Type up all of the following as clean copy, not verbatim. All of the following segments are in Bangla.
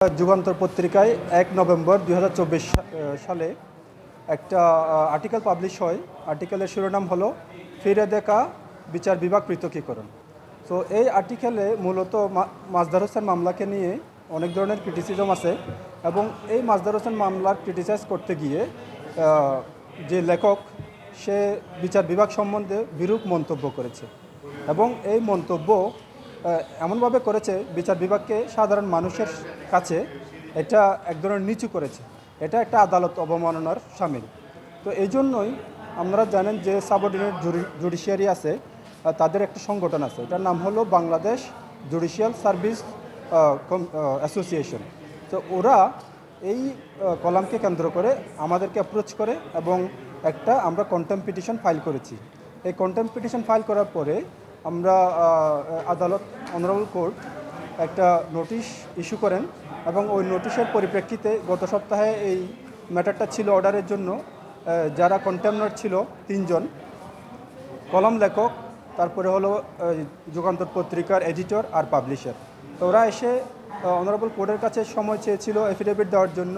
যুগান্তর পত্রিকায় ১ নভেম্বর ২০২৪ সালে একটা আর্টিকেল পাবলিশ হয়। আর্টিকেলের শিরোনাম হলো ফিরে দেখা বিচার বিভাগ পৃথকীকরণ। তো এই আর্টিকেলে মূলত মাজদার হোসেন মামলাকে নিয়ে অনেক ধরনের ক্রিটিসিজম আছে এবং এই মাজদার হোসেন মামলার ক্রিটিসাইজ করতে গিয়ে যে লেখক সে বিচার বিভাগ সম্বন্ধে বিরূপ মন্তব্য করেছে এবং এই মন্তব্য এমনভাবে করেছে বিচার বিভাগকে সাধারণ মানুষের কাছে এটা এক ধরনের নিচু করেছে। এটা একটা আদালত অবমাননার শামিল। তো এই জন্যই আপনারা জানেন যে সাবঅর্ডিনেট জুডিশিয়ারি আছে, তাদের একটা সংগঠন আছে, এটার নাম হলো বাংলাদেশ জুডিশিয়াল সার্ভিস অ্যাসোসিয়েশন। তো ওরা এই কলামকে কেন্দ্র করে আমাদেরকে অ্যাপ্রোচ করে এবং আমরা কন্টেম্প পিটিশন ফাইল করেছি। এই কন্টেম্প পিটিশন ফাইল করার পরে আমরা আদালত অনারেবল কোর্ট একটা নোটিশ ইস্যু করেন এবং ওই নোটিশের পরিপ্রেক্ষিতে গত সপ্তাহে এই ম্যাটারটা ছিল অর্ডারের জন্য। যারা কন্টেমনার ছিল 3 জন, কলম লেখক, তারপরে হলো যুগান্তর পত্রিকার এডিটর আর পাবলিশার। তো ওরা এসে অনারেবল কোর্টের কাছে সময় চেয়েছিল এফিডেভিট দেওয়ার জন্য।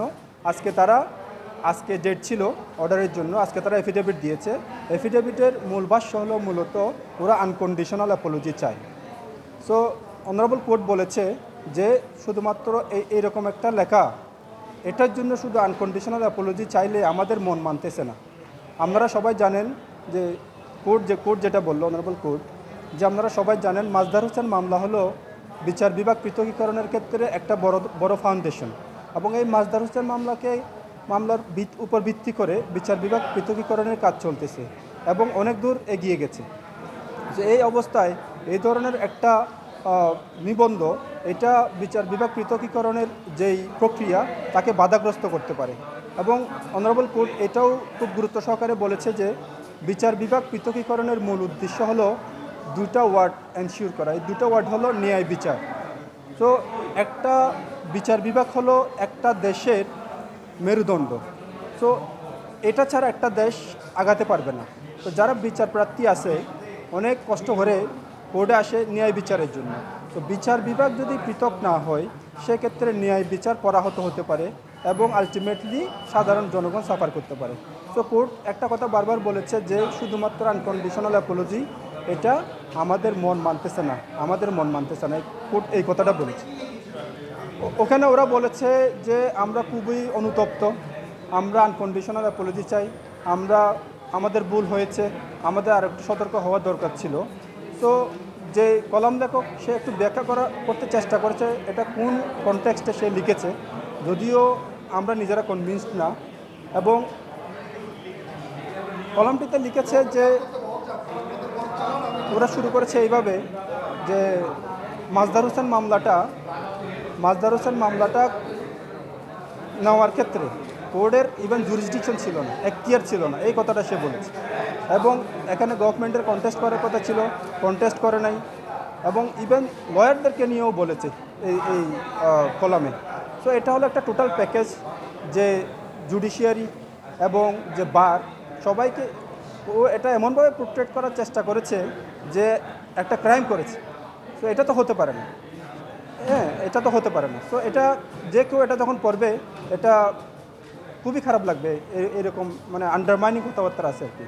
আজকে ডেট ছিল অর্ডারের জন্য, আজকে তারা এফিডেভিট দিয়েছে। এফিডেভিটের মূল ভাষ্য হলো মূলত ওরা আনকন্ডিশনাল অ্যাপোলজি চায়। সো অনারেবল কোর্ট বলেছে যে শুধুমাত্র এইরকম একটা লেখা, এটার জন্য শুধু আনকন্ডিশনাল অ্যাপোলজি চাইলে আমাদের মন মানতেছে না। আপনারা সবাই জানেন যে কোর্ট যেটা বললো অনারেবল কোর্ট, যে আপনারা সবাই জানেন মাজদার হোসেন মামলা হলো বিচার বিভাগ পৃথকীকরণের ক্ষেত্রে একটা বড় ফাউন্ডেশন এবং এই মাজদার হোসেন মামলার উপর ভিত্তি করে বিচার বিভাগ পৃথকীকরণের কাজ চলতেছে এবং অনেক দূর এগিয়ে গেছে। যে এই অবস্থায় এই ধরনের একটা নিবন্ধ, এটা বিচার বিভাগ পৃথকীকরণের যেই প্রক্রিয়া তাকে বাধাগ্রস্ত করতে পারে এবং অনারেবল কোর্ট এটাও খুব গুরুত্ব সহকারে বলেছে যে বিচার বিভাগ পৃথকীকরণের মূল উদ্দেশ্য হলো 2টা ওয়ার্ড এনশিওর করা। এই 2টা ওয়ার্ড হলো ন্যায় বিচার। তো একটা বিচার বিভাগ হলো একটা দেশের মেরুদণ্ড। সো এটা ছাড়া একটা দেশ আগাতে পারবে না। তো যারা বিচার প্রার্থী আছে অনেক কষ্ট করে কোর্টে আসে ন্যায় বিচারের জন্য। তো বিচার বিভাগ যদি পৃথক না হয় সেক্ষেত্রে ন্যায় বিচার পরাহত হতে পারে এবং আলটিমেটলি সাধারণ জনগণ সাফার করতে পারে। তো কোর্ট একটা কথা বারবার বলেছে যে শুধুমাত্র আনকন্ডিশনাল অ্যাপোলজি, এটা আমাদের মন মানতেছে না। কোর্ট এই কথাটা বলেছে। ওখানে ওরা বলেছে যে আমরা খুবই অনুতপ্ত, আমরা আনকন্ডিশনাল অ্যাপোলজি চাই, আমাদের ভুল হয়েছে, আমাদের আর একটু সতর্ক হওয়া দরকার ছিল। তো যে কলাম লেখক সে একটু ব্যাখ্যা করতে চেষ্টা করেছে এটা কোন কনটেক্সটে সে লিখেছে, যদিও আমরা নিজেরা কনভিন্সড না। এবং কলামটিতে লিখেছে যে ওরা শুরু করেছে এইভাবে যে মাজদার হোসেন মামলাটা নেওয়ার ক্ষেত্রে কোর্টের ইভেন জুরিসডিকশন ছিল না, এখতিয়ার ছিল না, এই কথাটা সে বলেছে। এবং এখানে গভর্নমেন্টের কন্টেস্ট করার কথা ছিল, কন্টেস্ট করে নাই এবং ইভেন লয়ারদেরকে নিয়েও বলেছে এই কলামে। সো এটা হলো একটা টোটাল প্যাকেজ যে জুডিশিয়ারি এবং যে বার সবাইকে এটা এমনভাবে পোর্ট্রেট করার চেষ্টা করেছে যে একটা ক্রাইম করেছে। সো এটা তো হতে পারে না, সো এটা যে কেউ এটা যখন পড়বে এটা খুবই খারাপ লাগবে। এরকম মানে আন্ডারমাইনিং কথাবার্তা আছে আর কি।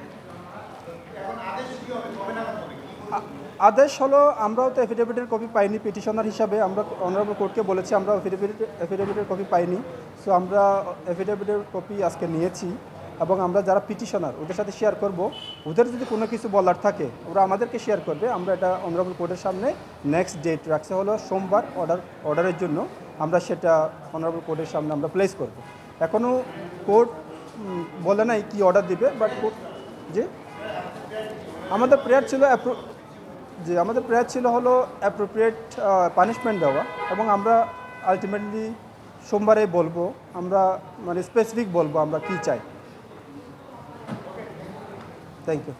আদেশ হলো আমরাও তো এফিডেভিটের কপি পাইনি, পিটিশনার হিসাবে আমরা অনারেবল কোর্টকে বলেছি আমরা এফিডেভিটের কপি পাইনি। সো আমরা এফিডেভিটের কপি আজকে নিয়েছি এবং আমরা যারা পিটিশনার ওদের সাথে শেয়ার করব। ওদের যদি কোনো কিছু বলার থাকে ওরা আমাদেরকে শেয়ার করবে। আমরা এটা অনারেবল কোর্টের সামনে নেক্সট ডেট রাখছে হলো সোমবার, অর্ডারের জন্য আমরা সেটা অনারেবল কোর্টের সামনে আমরা প্লেস করব। এখনও কোর্ট বলে নাই কি অর্ডার দিবে, বাট কোর্ট আমাদের প্রেয়ার ছিল হলো অ্যাপ্রোপ্রিয়েট পানিশমেন্ট দেওয়া এবং আমরা আলটিমেটলি সোমবারে বলবো, আমরা মানে স্পেসিফিক বলবো আমরা কী চাই। Thank you.